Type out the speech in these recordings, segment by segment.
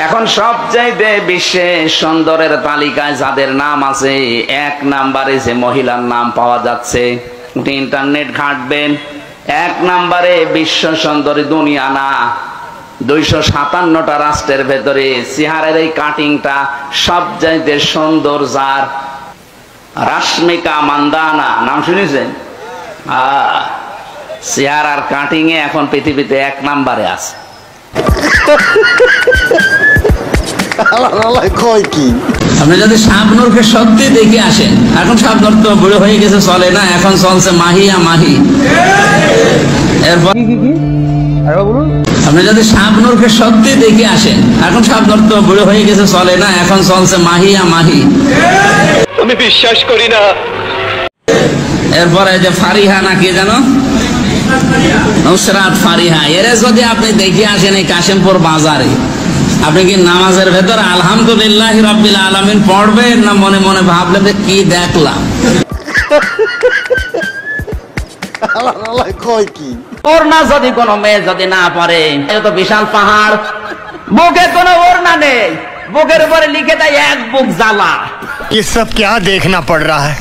এখন সবচাইতে বিশ্বে সুন্দরের তালিকায় যাদের নাম আছে, 1 নম্বরে যে মহিলার নাম পাওয়া যাচ্ছে, ইন্টারনেট ঘাঁটবেন, 1 নম্বরে বিশ্ব সুন্দরী দুনিয়া না, 257টা রাষ্ট্রের ভেতরে চেহারার এই কাটিংটা সবচাইতে সুন্দর যার, রাশমিকা মান্দানা নাম শুনেছেন? চেহারার কাটিং এ এখন পৃথিবীতে 1 নম্বরে আছে। আপনি যদি শাবনূরকে সত্যি দেখে আসেন, এখন শাবনূর তো বুড়ো হয়ে গেছে, চলে না, এখন চলছে মাহিয়া মাহি। এরপর আপনি যদি শাবনূরকে সত্যি দেখে আসেন, এখন শাবনূর তো বুড়ো হয়ে গেছে, চলে না, এখন চলছে মাহিয়া মাহি। আমি বিশ্বাস করি না। এরপরে যে ফারিহা না কি জানো, নুসরাত ফারিহা, এর যদি আপনি দেখে আসেন এই কাশিমপুর বাজারে, আপনি কি নামাজের ভেতর আলহামদুলিল্লাহ রাব্বিল আলামিন পড়বেন, না মনে মনে ভাবলেন যে কি দেখলাম? ওড়না যদি কোনো মেয়ে যদি না পরে, এটা তো বিশাল পাহাড়, বুকে কোনো ওড়না নেই, বুকের উপরে লিখে দেয় 1 বুক জ্বালা। ये सब क्या देखना पड़ रहा है?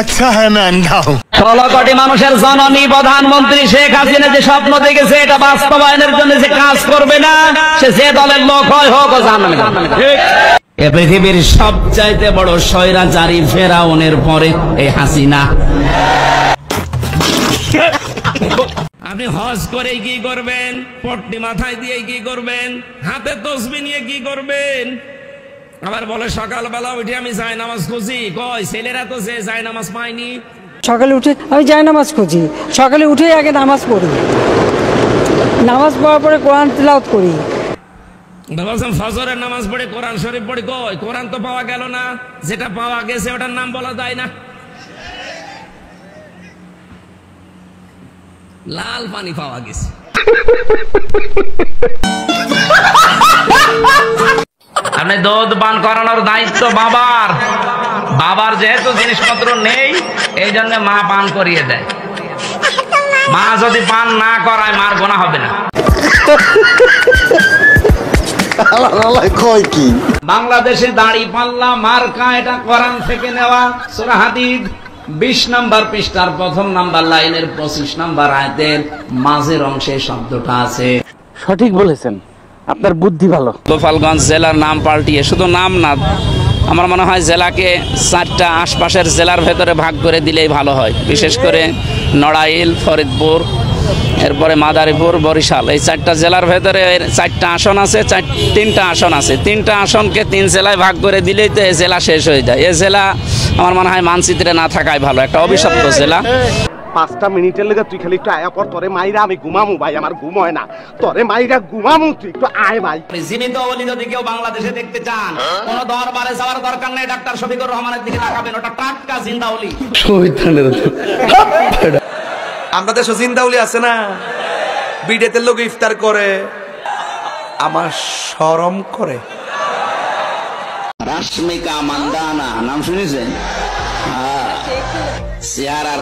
अच्छा है मैं अंधा हूँ। 16 কোটি মানুষের জননী প্রধানমন্ত্রী শেখ হাসিনা যে স্বপ্ন দেখেছে, এটা বাস্তবায়নের জন্য যে কাজ করবে না, সে যে দলের লোক হয় হোক ও জাহান্নামে যাবে। এ পৃথিবীর সবচাইতে বড় স্বৈরাচারী ফেরাউনের পরে এই হাসিনা। আপনি হজ করে কি করবেন, পট্টি মাথায় দিয়ে কি করবেন, হাতে তসবিহ নিয়ে কি করবেন? আবার বলে সকালবেলা উঠে আমি জায়নামাজ খুঁজি, কয় ছেলেরা তো যে জায়নামাজ পায়নি। সকালে উঠে আমি জায়নামাজ খুঁজি, সকালে উঠে আগে নামাজ পড়ি, নামাজ পড়ার পরে কোরআন তিলাওয়াত করি। বলছেন ফজরের নামাজ পড়ে কোরআন শরীফ পড়ি, কই কোরআন তো পাওয়া গেল না, যেটা পাওয়া গেছে ওটার নাম বলা যায় না। লাল পানি পাওয়া গেছে। আপনি দুধ পান করানোর দায়িত্ব বাবার, বাবার যেহেতু জিনিসপত্র নেই, এই জন্য মা পান করিয়ে দেয়। মা যদি পান না করায়, মার গোনা হবে না। বাংলাদেশে দাড়ি পাল্লা মার্কা, এটা কোরআন থেকে নেওয়া। সূরা হাদিদ 20 নম্বর পৃষ্ঠার 1ম নাম্বার লাইনের 25 নম্বর আয়াতের মাঝের অংশে শব্দটা আছে। সঠিক বলেছেন, আপনার বুদ্ধি ভালো। গোপালগঞ্জ জেলার নাম পাল্টিয়ে, শুধু নাম না, আমার মনে হয় জেলাকে 4টা আশপাশের জেলার ভেতরে ভাগ করে দিলেই ভালো হয়। বিশেষ করে নড়াইল, ফরিদপুর, এরপরে মাদারীপুর, বরিশাল, এই 4টা জেলার ভেতরে 4টা আসন আছে, 3টা আসন আছে। 3টা আসনকে 3 জেলায় ভাগ করে দিলেই তো এই জেলা শেষ হয়ে যায়। এই জেলা আমার মনে হয় মানচিত্রে না থাকাই ভালো, একটা অভিশপ্ত জেলা। 5টা মিনিটের লেগে তুই খালি একটু আয়া পর, তোরে মাইরা আমি ঘুমামু ভাই, আমার ঘুম হয় না, তোরে মাইরা ঘুমামু, তুই একটু আয় ভাই। জীবিত ওলি যদি কেউ বাংলাদেশে দেখতে চান, কোন দরবারে যাওয়ার দরকার নেই, ডাক্তার শফিকুর রহমানের দিকে তাকাবেন, ওটা টাটকা জিন্দা ওলি। আমরা দেশে জিন্দা ওলি আছে না, বিডেতে লোক ইফতার করে, আমার শরম করে। রাশমিকা মান্দানা নাম শুনেছেন? চেহারার